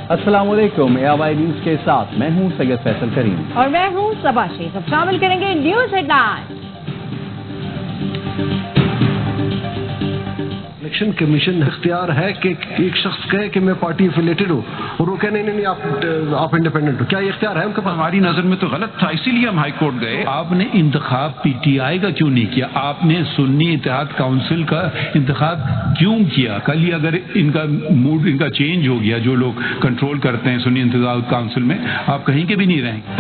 अस्सलाम वालेकुम, ARY news के साथ मैं हूं सैयद फैसल करीम और मैं हूं सबा शेख। अब शामिल करेंगे न्यूज हेडलाइन। इलेक्शन कमीशन इख्तियार है कि एक शख्स कहे कि मैं पार्टी एफिलेटेड हूँ और वो कहे नहीं आप इंडिपेंडेंट हो, क्या ये इख्तियार है उनके पास? हमारी नजर में तो गलत था, इसीलिए हम हाई कोर्ट गए। आपने इंतखाब PTI का क्यों नहीं किया? आपने सुन्नी इत्तेहाद काउंसिल का इंतखाब क्यों किया? कल ही अगर इनका मूड इनका चेंज हो गया, जो लोग कंट्रोल करते हैं सुन्नी इत्तेहाद काउंसिल में, आप कहीं के भी नहीं रहेंगे।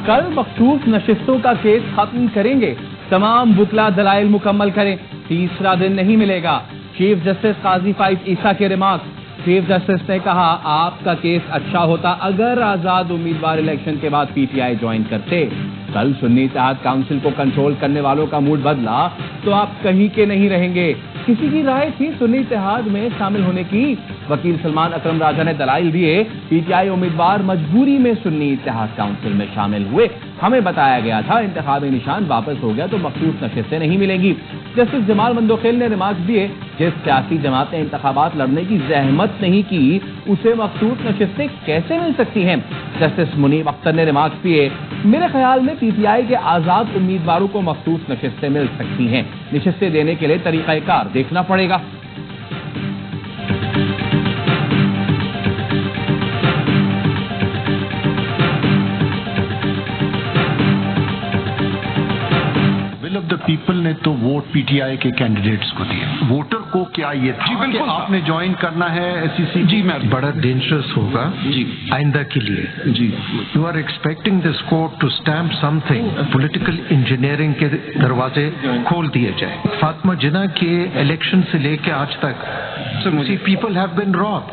कल मखसूस नशिस्तों का केस खत्म करेंगे, तमाम बुतला दलाइल मुकम्मल करें, तीसरा दिन नहीं मिलेगा। चीफ जस्टिस काजी फाइज ईसा के रिमार्क्स। चीफ जस्टिस ने कहा आपका केस अच्छा होता अगर आजाद उम्मीदवार इलेक्शन के बाद PTI ज्वाइन करते। कल सुन्नी इत्तेहाद काउंसिल को कंट्रोल करने वालों का मूड बदला तो आप कहीं के नहीं रहेंगे। किसी की राय थी सुन्नी इत्तेहाद में शामिल होने की? वकील सलमान अकरम राजा ने दलाइल दिए। PTI उम्मीदवार मजबूरी में सुन्नी इत्तेहाद काउंसिल में शामिल हुए। हमें बताया गया था इंतखाबी निशान वापस हो गया तो मखसूस नशिस्तें नहीं मिलेंगी। जस्टिस जमाल मंदोखेल ने रिमार्क्स दिए, जिस सियासी जमात ने इंतखाबात लड़ने की जहमत नहीं की उसे मखसूस नशिस्तें कैसे मिल सकती हैं? जस्टिस मुनीब अख्तर ने रिमार्क्स दिए, मेरे ख्याल में PTI के आजाद उम्मीदवारों को मखसूस नशिस्तें मिल सकती हैं। नशिस्तें देने के लिए तरीकाकार देखना पड़ेगा। द पीपल ने तो वोट PTI के कैंडिडेट्स को दिया। वोटर को क्या ये था कि आपने ज्वाइन करना है SEC? जी मैं बड़ा डेंजरस होगा जी आइंदा के लिए। जी you are expecting this court to stamp something, political engineering के दरवाजे खोल दिए जाए। फातिमा जिन्ना के इलेक्शन से लेकर आज तक people have been robbed.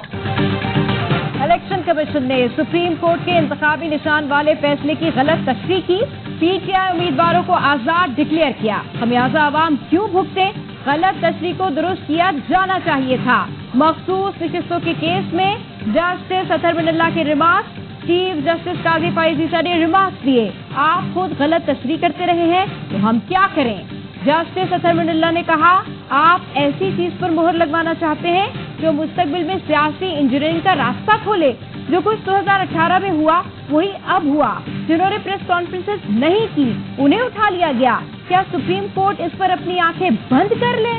Election commission ने सुप्रीम कोर्ट के इंतखाबी निशान वाले फैसले की गलत तशरीह की। PTI उम्मीदवारों को आजाद डिक्लेयर किया। खमियाजा आवाम क्यों भुगते? गलत तशरीह को दुरुस्त किया जाना चाहिए था। मखसूस नशिस्तों के केस में जस्टिस अतहर बिन के रिमार्क्स। चीफ जस्टिस काजी फाइज ईसा ने रिमार्क्स दिए, आप खुद गलत तशरीह करते रहे हैं तो हम क्या करें? जस्टिस अतहर बिन ने कहा आप ऐसी चीज पर मोहर लगवाना चाहते हैं जो मुस्तकबिल में सियासी इंजीनियरिंग का रास्ता खोले। जो कुछ 2018 में हुआ वही अब हुआ। जिन्होंने प्रेस कॉन्फ्रेंसेस नहीं की उन्हें उठा लिया गया। क्या सुप्रीम कोर्ट इस पर अपनी आंखें बंद कर ले?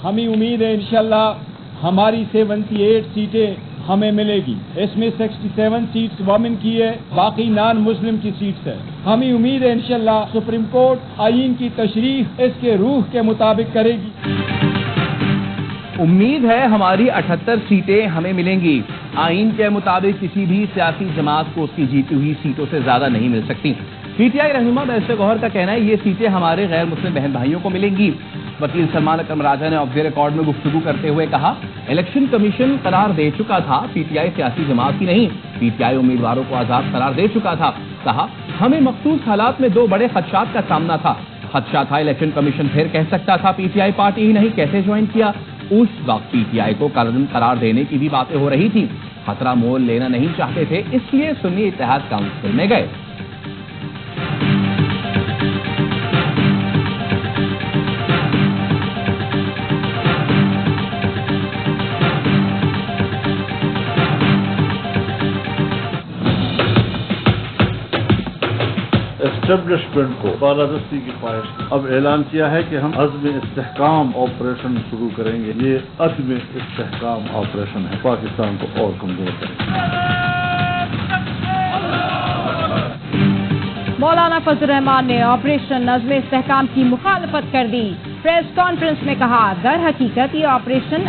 हमें उम्मीद है इंशाल्लाह हमारी 78 सीटें हमें मिलेगी। इसमें 67 सीट्स वोमेन की है, बाकी नॉन मुस्लिम की सीट्स है। हमें उम्मीद है इंशाल्लाह सुप्रीम कोर्ट आईन की तशरीह इसके रूह के मुताबिक करेगी। उम्मीद है हमारी 78 सीटें हमें मिलेंगी। आईन के मुताबिक किसी भी सियासी जमात को उसकी जीती हुई सीटों से ज्यादा नहीं मिल सकती। PTI रहनुमा बैरिस्टर गौहर का कहना है ये सीटें हमारे गैर मुस्लिम बहन भाइयों को मिलेंगी। वकील सलमान अकरम राजा ने ऑफ द रिकॉर्ड में गुफ्तगू करते हुए कहा, इलेक्शन कमीशन करार दे चुका था, PTI सियासी जमात की नहीं। PTI उम्मीदवारों को आजाद करार दे चुका था। कहा हमें मखसूस हालात में दो बड़े खदशात का सामना था। खदशा था इलेक्शन कमीशन फिर कह सकता था PTI पार्टी ही नहीं, कैसे ज्वाइन किया? उस वक्त PTI को करार देने की भी बातें हो रही थी। खतरा मोल लेना नहीं चाहते थे, इसलिए सुन्नी इत्तेहाद काउंसिल में गए। एस्टेब्लिशमेंट को बालादस्ती की ख्वाहिश अब ऐलान किया है कि हम अज़्म इस्तेहकाम ऑपरेशन शुरू करेंगे। ये अज़्म इस्तेहकाम ऑपरेशन है, पाकिस्तान को और कमजोर करेंगे। मौलाना फजल रहमान ने ऑपरेशन अज़्म इस्तेहकाम की मुखालफत कर दी। प्रेस कॉन्फ्रेंस में कहा दर हकीकत ये ऑपरेशन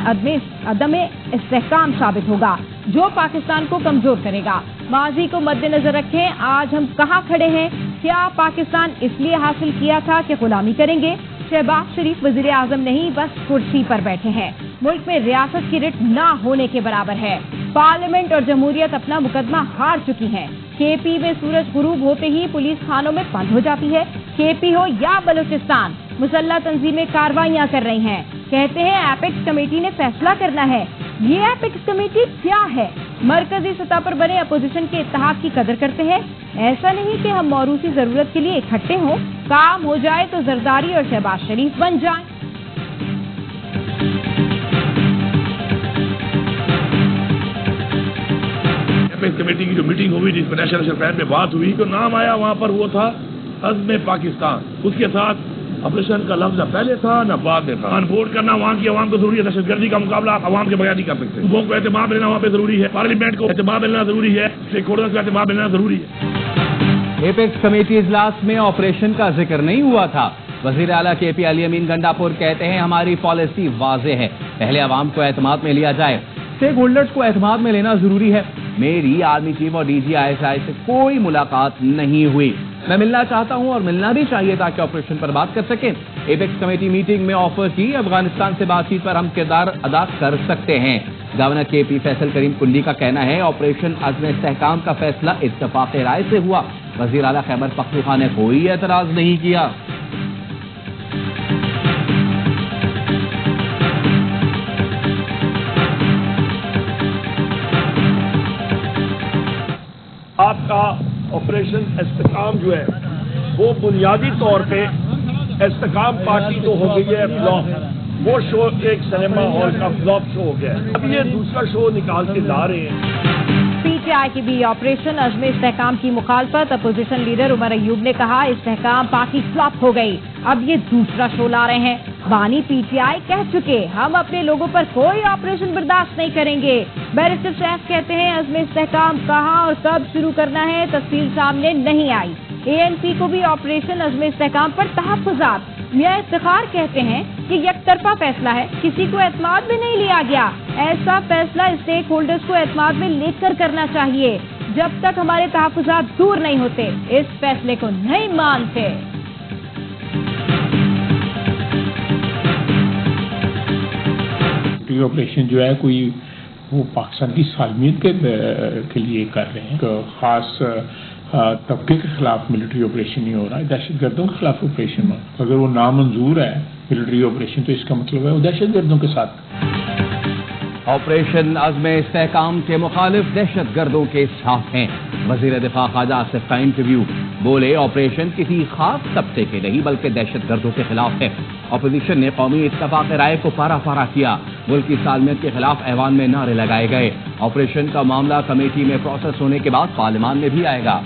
अदम इस्तेहकाम साबित होगा जो पाकिस्तान को कमजोर करेगा। माजी को मद्देनजर रखें, आज हम कहाँ खड़े हैं? क्या पाकिस्तान इसलिए हासिल किया था कि गुलामी करेंगे? शहबाज शरीफ वजीर आजम नहीं, बस कुर्सी पर बैठे हैं। मुल्क में रियासत की रिट ना होने के बराबर है। पार्लियामेंट और जमहूरियत अपना मुकदमा हार चुकी है। KP में सूरज गुरूब होते ही पुलिस थानों में बंद हो जाती है। KP हो या बलूचिस्तान, मुसल्लह तंजीमें कार्रवाइयां कर रही हैं। कहते हैं एपेक्स कमेटी ने फैसला करना है। ये एपेक्स कमेटी क्या है? मरकजी सतह पर बने अपोजिशन के इत्तेहाद की कदर करते हैं। ऐसा नहीं कि हम मौरूसी जरूरत के लिए इकट्ठे हों, काम हो जाए तो जरदारी और शहबाज शरीफ बन जाएं। कमेटी की जो मीटिंग हुई जिसमें नेशनल प्लान पे बात हुई, जो नाम आया वहाँ पर वो था अज़्म पाकिस्तान। उसके साथ ऑपरेशन का लफ्ज पहले था न बाद में था। अनफोर्ड करना वहाँ की आवाम को जरूरी है, दहशतगर्दी का मुकाबला आवाम के बगैर नहीं कर सकते। लोगों को एतमाद मिलना वहाँ पे जरूरी है, पार्लियामेंट को एतमाद मिलना जरूरी है, स्टेक होल्डर्स को एतमाद मिलना जरूरी है। एपेक्स कमेटी इजलास में ऑपरेशन का जिक्र नहीं हुआ था। वजीर आला KP अली अमीन गंडापुर कहते हैं हमारी पॉलिसी वाज़ेह है, पहले आवाम को एतमाद में लिया जाए, स्टेक होल्डर्स को एतमाद में लेना जरूरी है। मेरी आर्मी चीफ और DG ISI से कोई मुलाकात नहीं हुई, मैं मिलना चाहता हूं और मिलना भी चाहिए ताकि ऑपरेशन पर बात कर सकें। एपेक्स कमेटी मीटिंग में ऑफर की अफगानिस्तान से बातचीत पर हम किरदार अदा कर सकते हैं। गवर्नर KP फैसल करीम कुल्ली का कहना है ऑपरेशन अज़्म इस्तेहकाम का फैसला इत्तफाक राय से हुआ। वजीर आला खैबर पख्तूनख्वा ने कोई एतराज नहीं किया। आपका ऑपरेशन इस्तेहकाम जो है वो बुनियादी तौर पे इस्तेहकाम पार्टी तो हो गई है फ्लॉप, वो शो एक सिनेमा हॉल का फ्लॉप शो हो गया है। अब ये दूसरा शो निकाल के ला रहे हैं। PTI की भी ऑपरेशन अज़्म इस्तेहकाम की मुखालफत। अपोजिशन लीडर उमर अयूब ने कहा इस्तेहकाम पार्टी फ्लॉप हो गई, अब ये दूसरा शो ला रहे हैं। बानी PTI कह चुके हम अपने लोगों पर कोई ऑपरेशन बर्दाश्त नहीं करेंगे। बैरिस्टर सैफ कहते हैं अज़्म इस्तेहकाम कहाँ और कब शुरू करना है तफसील सामने नहीं आई। ANP को भी ऑपरेशन अज़्म इस्तेहकाम पर तहफ़्फ़ुज़ात। मियां इफ्तिखार कहते हैं कि यकतरफा फैसला है, किसी को एतमाद में नहीं लिया गया। ऐसा फैसला स्टेक होल्डर्स को एतमाद में लेकर करना चाहिए। जब तक हमारे तहफ़्फ़ुज़ात दूर नहीं होते इस फैसले को नहीं मानते। ऑपरेशन जो है कोई वो पाकिस्तान की सालमियत के लिए कर रहे हैं, खास तबके के खिलाफ मिलिट्री ऑपरेशन नहीं हो रहा है, दहशतगर्दों के खिलाफ ऑपरेशन हो। अगर वो नामंजूर है मिलिट्री ऑपरेशन तो इसका मतलब है वो दहशतगर्दों के साथ। ऑपरेशन अज़्म इस्तेहकाम के मुखालिफ दहशतगर्दों के साथ हैं। वजीर दिफा ख्वाजा आसिफ का इंटरव्यू, बोले ऑपरेशन किसी खास तबके के नहीं बल्कि दहशतगर्दों के खिलाफ है। अपोजिशन ने कौमी इत्तफाक राय को पारा पारा किया, मुल्क की सालमियत के खिलाफ ऐवान में नारे लगाए गए। ऑपरेशन का मामला कमेटी में प्रोसेस होने के बाद पार्लियामान में भी आएगा।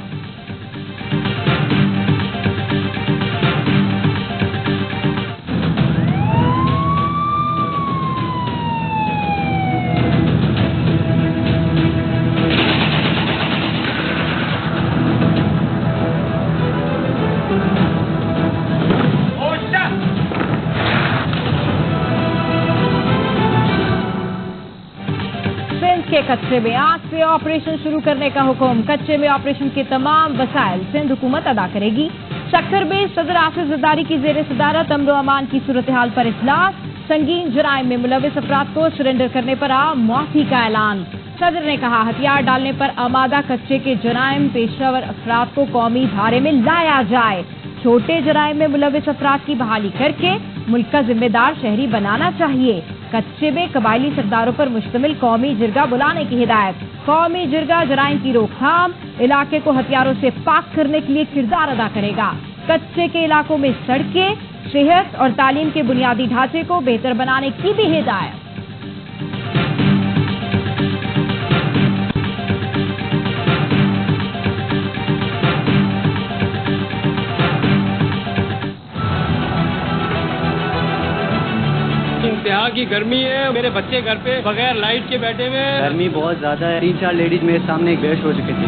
के कच्चे में आज से ऑपरेशन शुरू करने का हुक्म। कच्चे में ऑपरेशन के तमाम वसाइल सिंध हुकूमत अदा करेगी। सक्कर में सदर आसिफ जरदारी की जेर सदारत अमन अमान की सूरत हाल पर इजलास। संगीन जराइम में मुलविस अफराद को सरेंडर करने पर माफी का ऐलान। सदर ने कहा हथियार डालने पर आमादा कच्चे के जराइम पेशावर अफराद को कौमी धारे में लाया जाए। छोटे जराइम में मुलविस अफराद की बहाली करके मुल्क का जिम्मेदार शहरी बनाना चाहिए। कच्चे में कबायली सरदारों पर मुश्तमिल कौमी जिरगा बुलाने की हिदायत। कौमी जिरगा जराइम की रोकथाम, इलाके को हथियारों से पाक करने के लिए किरदार अदा करेगा। कच्चे के इलाकों में सड़कें, सेहत और तालीम के बुनियादी ढांचे को बेहतर बनाने की भी हिदायत। इंतहा की गर्मी है, मेरे बच्चे घर पे बगैर लाइट के बैठे हुए हैं। गर्मी बहुत ज्यादा है। 3-4 लेडीज मेरे सामने एक बेहोश हो चुकी थी।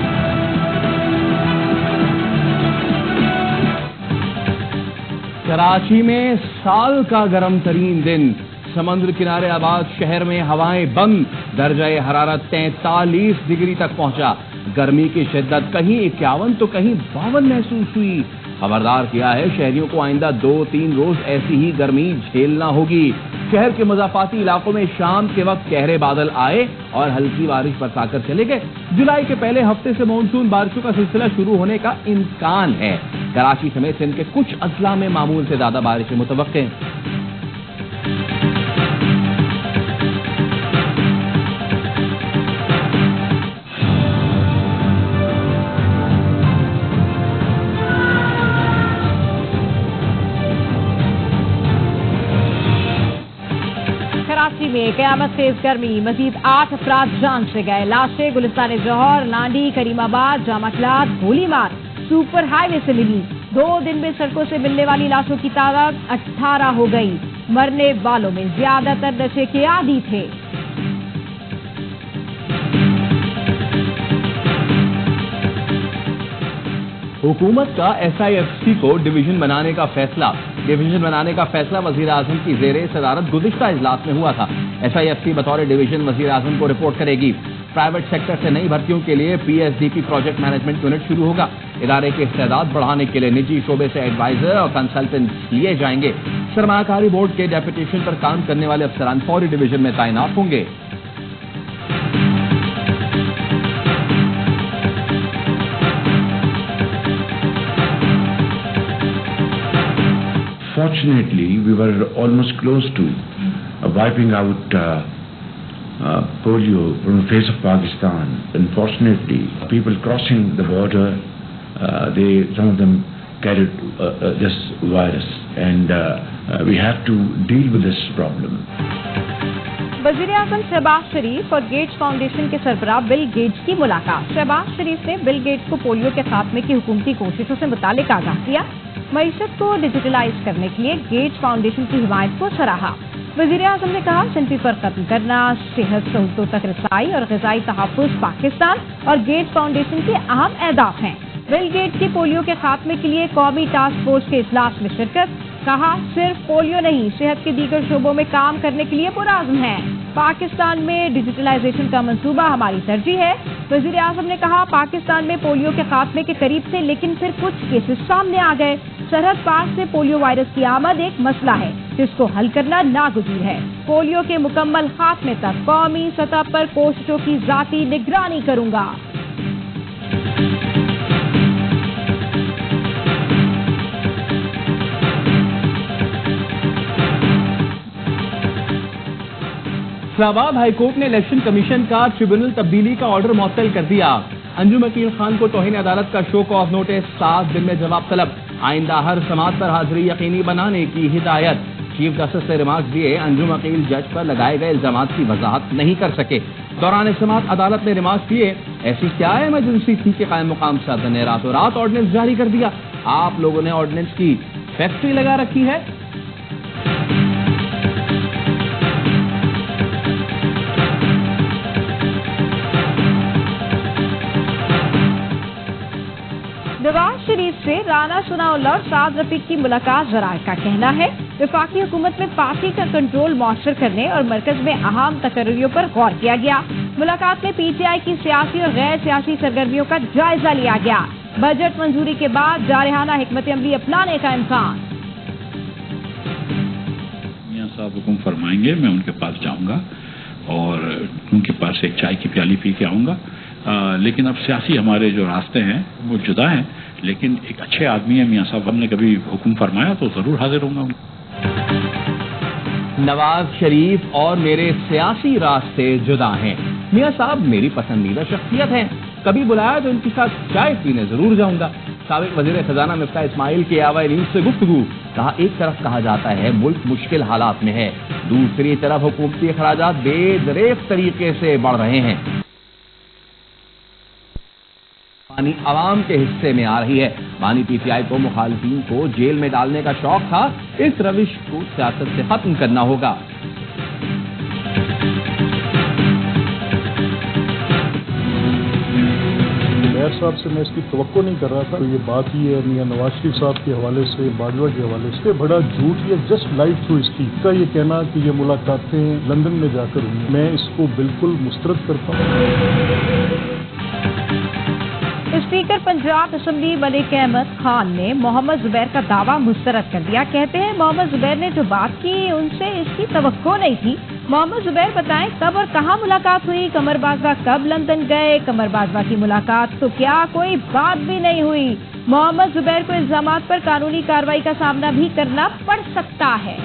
कराची में साल का गर्म तरीन दिन। समुद्र किनारे आबाद शहर में हवाएं बंद। दर्जा हरारत 43 डिग्री तक पहुंचा। गर्मी की शिद्दत कहीं 51 तो कहीं 52 महसूस हुई। खबरदार किया है शहरियों को आइंदा 2-3 रोज ऐसी ही गर्मी झेलना होगी। शहर के मुजाफाती इलाकों में शाम के वक्त गहरे बादल आए और हल्की बारिश बरसाकर चले गए। जुलाई के पहले हफ्ते से मानसून बारिशों का सिलसिला शुरू होने का इम्कान है। कराची समेत सिंध के कुछ अजला में मामूल से ज्यादा बारिशें मुतवक्के हैं। कराची में क़यामत खेज गर्मी, मजीद 8 अफराद जान से गए। लाशें गुलिस्तान जौहर, लांडी, करीमाबाद, जामाकलात, गोलीमार सुपर हाईवे से मिली। 2 दिन में सड़कों से मिलने वाली लाशों की तादाद 18 हो गई। मरने वालों में ज्यादातर नशे के आदी थे। हुकूमत का SIFC को डिवीजन बनाने का फैसला वजीर आजम की ज़ेरे सदारत गुज़िश्ता इजलास में हुआ था। SIFC बतौर डिवीजन वजीर आजम को रिपोर्ट करेगी। प्राइवेट सेक्टर से नई भर्तियों के लिए PSDP प्रोजेक्ट मैनेजमेंट यूनिट शुरू होगा। इदारे के इस्तेदाद बढ़ाने के लिए निजी शोबे से एडवाइजर और कंसल्टेंट लिए जाएंगे। सरमायाकारी बोर्ड के डेपुटेशन पर काम करने वाले अफसरान फौरी डिवीजन में तैनात होंगे। Fortunately, we were almost close to wiping out polio from the face of Pakistan. Unfortunately, people crossing the border, some of them carried this virus, and we have to deal with this problem. वज़ीर आज़म शहबाज शरीफ और gets foundation के सरबराह Bill Gates की मुलाकात। शहबाज शरीफ ने Bill Gates को polio के खात्मे की हुकूमती कोशिशों से मुतालिक आगाह किया। मईशत को डिजिटलाइज करने के लिए गेट्स फाउंडेशन की हिमायत को सराहा। वज़ीर आज़म ने कहा, सिनफी पर कत्ल करना, सेहत सहूलतों तक रसाई और ग़िज़ाई तहफ़्फ़ुज़ पाकिस्तान और गेट्स फाउंडेशन के अहम अहदाफ हैं। बिल गेट्स की पोलियो के खात्मे के लिए कौमी टास्क फोर्स के इजलास में शिरकत। कहा, सिर्फ पोलियो नहीं, सेहत के दीगर शोबों में काम करने के लिए पुरआज़्म है। पाकिस्तान में डिजिटलाइजेशन का मंसूबा हमारी तरजीह है। वज़ीर आज़म ने कहा, पाकिस्तान में पोलियो के खात्मे के करीब थे, लेकिन फिर कुछ केसेस सामने आ गए। सरहद पार से पोलियो वायरस की आमद एक मसला है जिसको हल करना नागुज़ीर है। पोलियो के मुकम्मल खात्मे तक कौमी सतह पर कोशिशों की ज़ाती निगरानी करूंगा। इस्लामाबाद हाईकोर्ट ने इलेक्शन कमीशन का ट्रिब्यूनल तब्दीली का ऑर्डर मुअत्तल कर दिया। अंजुम अकील खान को तौहीन अदालत का शो ऑफ नोटिस, 7 दिन में जवाब तलब। आइंदा हर समात पर हाजिरी यकीनी बनाने की हिदायत। चीफ जस्टिस ने रिमार्क दिए, अंजुम अकील जज पर लगाए गए इल्जामात की वजाहत नहीं कर सके। दौरान समात अदालत ने रिमार्क दिए, ऐसी क्या इमरजेंसी थी कि कायम मुकाम सदर ने रातों रात ऑर्डिनेंस जारी कर दिया। आप लोगों ने ऑर्डिनेंस की फैक्ट्री लगा रखी है। नवाज शरीफ से राना सनाउल्लाह और साद रफीक की मुलाकात ज़राए का कहना है, वफाकी हुकूमत में पार्टी का कंट्रोल मौसर करने और मरकज में अहम तकर्रियों पर गौर किया गया। मुलाकात में PTI की सियासी और गैर सियासी सरगर्मियों का जायजा लिया गया। बजट मंजूरी के बाद जारहाना हिकमत अमली अपनाने का इम्कान। मियां साहब हुक्म फरमाएंगे, मैं उनके पास जाऊंगा और उनके पास एक चाय की प्याली पी के आऊंगा। लेकिन अब सियासी हमारे जो रास्ते हैं वो जुदा हैं, लेकिन एक अच्छे आदमी है मियां साहब, हमने कभी हुक्म फरमाया तो जरूर हाजिर होऊंगा। नवाज शरीफ और मेरे सियासी रास्ते जुदा हैं। मियां साहब मेरी पसंदीदा शख्सियत हैं, कभी बुलाया तो उनके साथ चाय पीने जरूर जाऊंगा। साबिक वजीर खजाना मिफ्ता इस्माइल की आवाज़ न्यूज़ से गुफ्तगू। कहा, एक तरफ कहा जाता है मुल्क मुश्किल हालात में है, दूसरी तरफ हुकूमती अखराजात बेदरेक तरीके से बढ़ रहे हैं। पानी आवाम के हिस्से में आ रही है। बानी PTI को मुखालिफिन को जेल में डालने का शौक था, इस रविश को सियासत से खत्म करना होगा। मेयर साहब से मैं इसकी तवक्को नहीं कर रहा था, तो ये बात ही है मियां नवाज शरीफ साहब के हवाले से, बाजवा के हवाले से बड़ा झूठ है। जस्ट लाइट थ्रू इसकी का ये कहना कि ये मुलाकातें लंदन में जाकर हुई, मैं इसको बिल्कुल मुस्तरद करता हूँ। स्पीकर पंजाब असेंबली मलिक अहमद खान ने मोहम्मद जुबैर का दावा मुस्तरद कर दिया। कहते हैं, मोहम्मद जुबैर ने जो बात की उनसे इसकी तवक्को नहीं थी। मोहम्मद जुबैर बताएं कब और कहां मुलाकात हुई, कमर बाजवा कब लंदन गए, कमर बाजवा की मुलाकात तो क्या कोई बात भी नहीं हुई। मोहम्मद जुबैर को इल्जामात पर कानूनी कार्रवाई का सामना भी करना पड़ सकता है।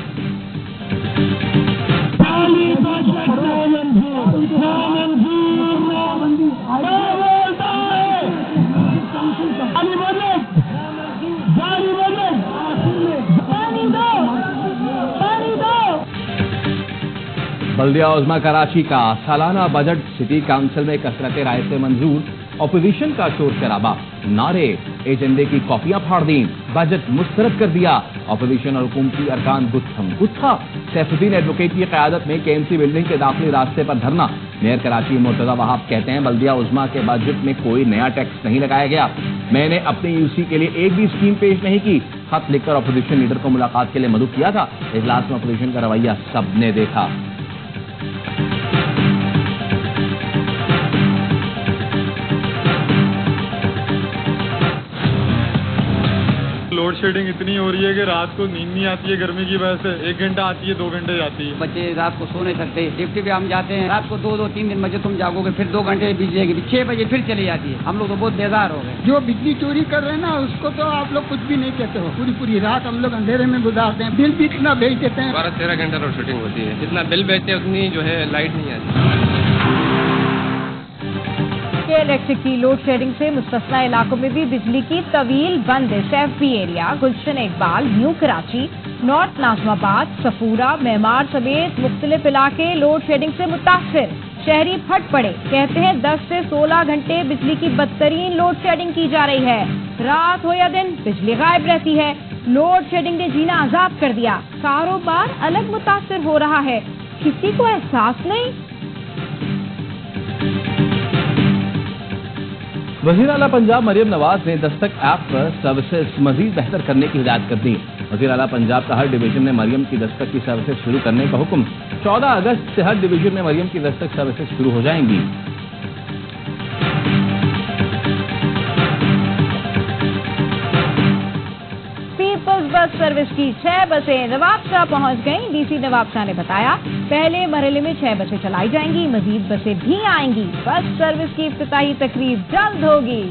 बल्दिया उज़्मा कराची का सालाना बजट सिटी काउंसिल में कसरत राय से मंजूर, अपोजिशन का शोर शराबा, नारे, एजेंडे की कॉपियां फाड़ दी, बजट मुस्तरद कर दिया, अपोजिशन और हुकूमती अरकान गुत्थम गुत्था। सैफुद्दीन एडवोकेट की क़यादत में केएमसी बिल्डिंग के दाखिली रास्ते पर धरना। मेयर कराची मुर्तज़ा वहाब कहते हैं बल्दिया उज़्मा के बजट में कोई नया टैक्स नहीं लगाया गया, मैंने अपनी यूसी के लिए एक भी स्कीम पेश नहीं की। खत लिखकर अपोजिशन लीडर को मुलाकात के लिए मदऊ किया था। इजलास में अपोजिशन का रवैया सबने देखा। लोड शेडिंग इतनी हो रही है कि रात को नींद नहीं आती है गर्मी की वजह से, 1 घंटा आती है 2 घंटे जाती है। बच्चे रात को सो नहीं सकते, ड्यूटी पे हम जाते हैं, रात को 2-3 बजे तुम जागोगे, फिर 2 घंटे बिजली आएगी, 6 बजे फिर चली जाती है। हम लोग तो बहुत बेजार हो गए। जो बिजली चोरी कर रहे हैं ना उसको तो आप लोग कुछ भी नहीं कहते हो, पूरी रात हम लोग अंधेरे में गुजारते हैं, बिल भी इतना भेज देते हैं। 12-13 घंटा लोड शेडिंग होती है, जितना बिल भेजते हैं उतनी जो है लाइट नहीं आती। इलेक्ट्रिक की लोड शेडिंग से मुस्तस्ना इलाकों में भी बिजली की तवील बंदिश। एफबी एरिया, गुलशन इकबाल, न्यू कराची, नॉर्थ नाजमाबाद, सफूरा, मेमार समेत मुख्तलिफ इलाके लोड शेडिंग से मुतासिर। शहरी फट पड़े, कहते हैं 10 से 16 घंटे बिजली की बदतरीन लोड शेडिंग की जा रही है। रात हो या दिन बिजली गायब रहती है। लोड शेडिंग ने जीना आजाद कर दिया, कारोबार अलग मुतासिर हो रहा है, किसी को एहसास नहीं। वज़ीर आला पंजाब मरियम नवाज ने दस्तक ऐप पर सर्विसेज मजीद बेहतर करने की हिदायत कर दी। वज़ीर आला पंजाब का हर डिवीजन में मरियम की दस्तक की सर्विसेज शुरू करने का हुक्म। 14 अगस्त से हर डिवीजन में मरियम की दस्तक सर्विसेज शुरू हो जाएंगी। पीपल्स बस सर्विस की 6 बसें नवाबशाह पहुंच गईं। डीसी नवाबशाह ने बताया पहले मरहले में 6 बसें चलाई जाएंगी, मजीद बसें भी आएंगी। बस सर्विस की इफ्तिताही तकरीब जल्द होगी।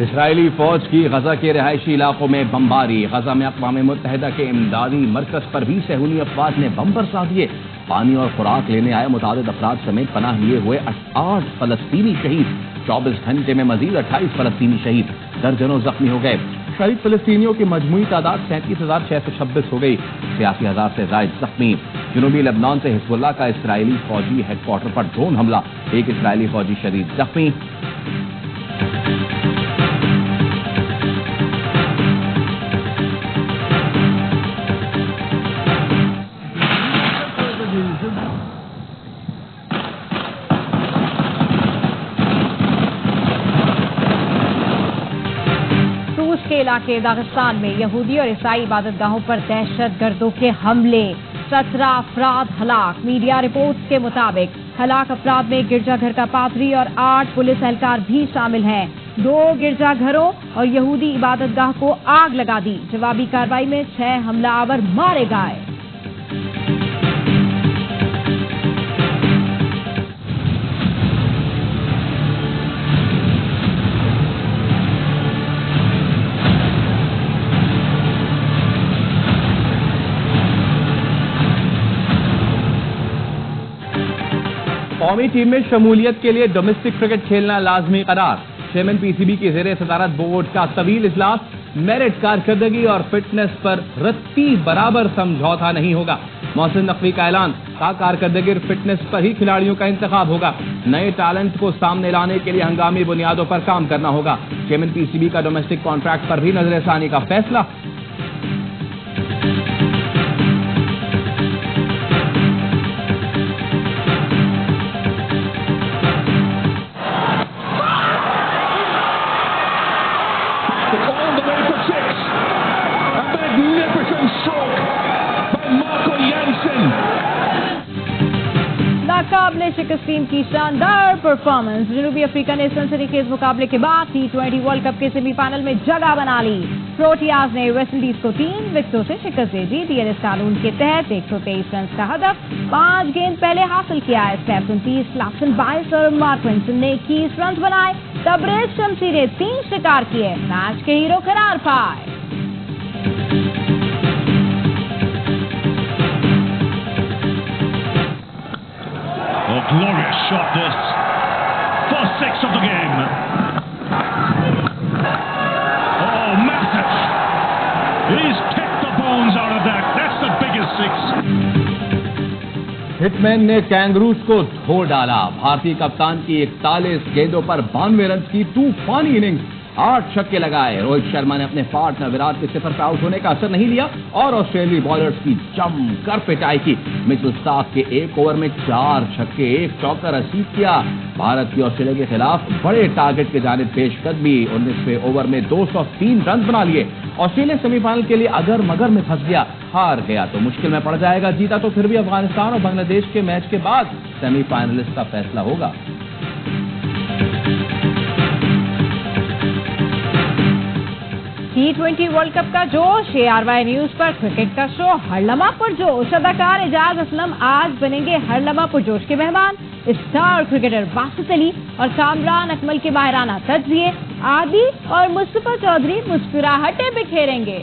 इसराइली फौज की गजा के रिहायशी इलाकों में बमबारी। गजा में अक़वाम मुत्तहिदा के इमदादी मरकज पर भी सहूनी अफवाज ने बम बरसा दिए। पानी और खुराक लेने आए मुतादिद अफराद समेत पनाह लिए हुए 8 फलस्तीनी शहीद। 24 घंटे में मजीद 28 फलस्तीनी शहीद, दर्जनों जख्मी हो गए। शहीद फलस्तीनियों की मजमूई तादाद 37,626 हो गई, 86,000 से ज़ायद जख्मी। जनूबी लेबनान से हिज़्बुल्लाह का इसराइली फौजी हेडक्वार्टर पर ड्रोन हमला, एक इसराइली फौजी शदीद जख्मी। के इलाके दागिस्तान में यहूदी और ईसाई इबादतगाहों पर दहशतगर्दों के हमले, 17 अफराद हलाक। मीडिया रिपोर्ट्स के मुताबिक हलाक अफराद में गिरजाघर का पादरी और 8 पुलिस एहलकार भी शामिल हैं। 2 गिरजाघरों और यहूदी इबादतगाह को आग लगा दी। जवाबी कार्रवाई में 6 हमलावर मारे गए। कौमी टीम में शमूलियत के लिए डोमेस्टिक क्रिकेट खेलना लाजमी करार। चेयरमैन पीसीबी की ज़ेरे सदारत बोर्ड का तवील इजलास। मेरिट, कारकर्दगी और फिटनेस पर रत्ती बराबर समझौता नहीं होगा। मोहसिन नकवी का ऐलान, कारकर्दगी और फिटनेस पर ही खिलाड़ियों का इंतखाब होगा। नए टैलेंट को सामने लाने के लिए हंगामी बुनियादों पर काम करना होगा। चेयरमैन पीसीबी का डोमेस्टिक कॉन्ट्रैक्ट पर भी नजरसानी का फैसला। नाकाबिले शिकस्त टीम की शानदार परफॉर्मेंस। जनूबी अफ्रीका ने सनसनीखेज मुकाबले के बाद T20 वर्ल्ड कप के सेमीफाइनल में जगह बना ली। प्रोटियाज ने वेस्टइंडीज को 3 विकेटों से शिकस्त दे दी। DLS कानून के तहत 123 रन का हदफ 5 गेंद पहले हासिल किया है। स्टेफ 29, क्लासन 22 और मार्क विंसन ने 21 रन बनाए। तबरेज शमसी ने 3 शिकार किए। मैच के हीरो करार पाए। shot this. First 6 of the game. Oh, massive. He's kicked the bones out of that. That's the biggest 6. Hitman ने कैंगरूज को धो डाला। भारतीय कप्तान की 41 गेंदों पर 92 रन की तूफानी इनिंग्स, 8 छक्के लगाए। रोहित शर्मा ने अपने पार्टनर विराट के सिफर पर आउट होने का असर नहीं लिया और ऑस्ट्रेलियाई बॉलर्स की जमकर पिटाई की। मिचेल स्टार्क के 1 ओवर में 4 छक्के, 1 चौका रसीद किया। भारत की ऑस्ट्रेलिया के खिलाफ बड़े टारगेट के जानिब पेशकदमी, 19वें ओवर में 203 रन बना लिए। ऑस्ट्रेलिया सेमीफाइनल के लिए अगर मगर में फंस गया, हार गया तो मुश्किल में पड़ जाएगा, जीता तो फिर भी अफगानिस्तान और बांग्लादेश के मैच के बाद सेमीफाइनलिस्ट का फैसला होगा। T20 वर्ल्ड कप का जोश, ARY न्यूज पर क्रिकेट का शो हर लम्हा पुरजोश। अदाकार एजाज असलम आज बनेंगे हर लम्हा पुरजोश के मेहमान। स्टार क्रिकेटर बासित अली और कामरान अकमल के माहिराना तज्जिए, आदि और मुस्तफा चौधरी मुस्कुराहटें बिखेरेंगे।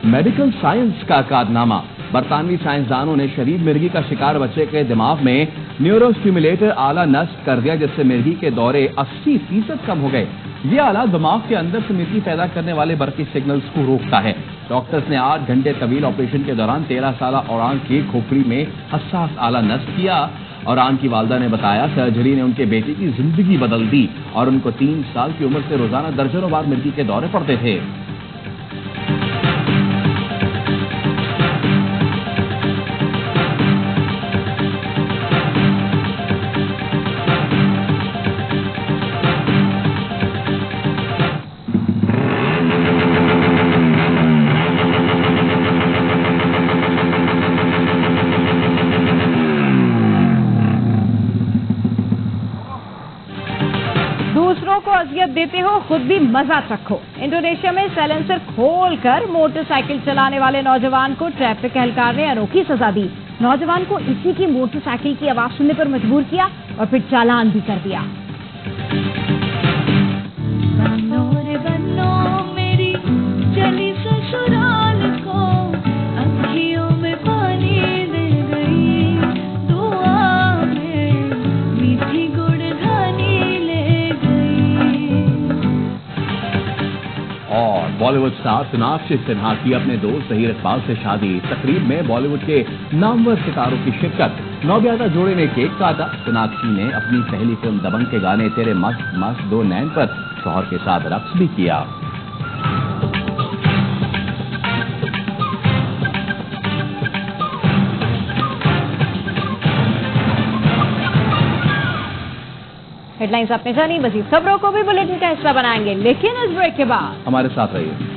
मेडिकल साइंस का कारनामा, बरतानवी साइंसदानों ने शरीर मिर्गी का शिकार बच्चे के दिमाग में न्यूरोस्टिमुलेटर आला नस्ब कर दिया, जिससे मिर्गी के दौरे 80% कम हो गए। ये आला दिमाग के अंदर से मिर्गी पैदा करने वाले बरकी सिग्नल्स को रोकता है। डॉक्टर्स ने 8 घंटे तवील ऑपरेशन के दौरान 13 साल औरान की खोपड़ी में हसास आला नस्ब किया। औरान की वालदा ने बताया सर्जरी ने उनके बेटे की जिंदगी बदल दी और उनको 3 साल की उम्र से रोजाना दर्जनों बार मिर्गी के दौरे पड़ते थे। दूसरों को अजियत देते हो, खुद भी मजा चखो। इंडोनेशिया में साइलेंसर खोलकर मोटरसाइकिल चलाने वाले नौजवान को ट्रैफिक एहलकार ने अनोखी सजा दी। नौजवान को इसी की मोटरसाइकिल की आवाज सुनने पर मजबूर किया और फिर चालान भी कर दिया। और बॉलीवुड स्टार सोनाक्षी सिन्हा की अपने दोस्त जहीर इकबाल से शादी। तकरीब में बॉलीवुड के नामवर सितारों की शिरकत। नौब्यादा जोड़े ने केक काटा। सोनाक्षी ने अपनी पहली फिल्म दबंग के गाने तेरे मस्त मस्त दो नैन पर शौहर के साथ रक्स भी किया। हेडलाइंस आपने जानी, मजीद खबरों को भी बुलेटिन का हिस्सा बनाएंगे, लेकिन इस ब्रेक के बाद हमारे साथ रहिए।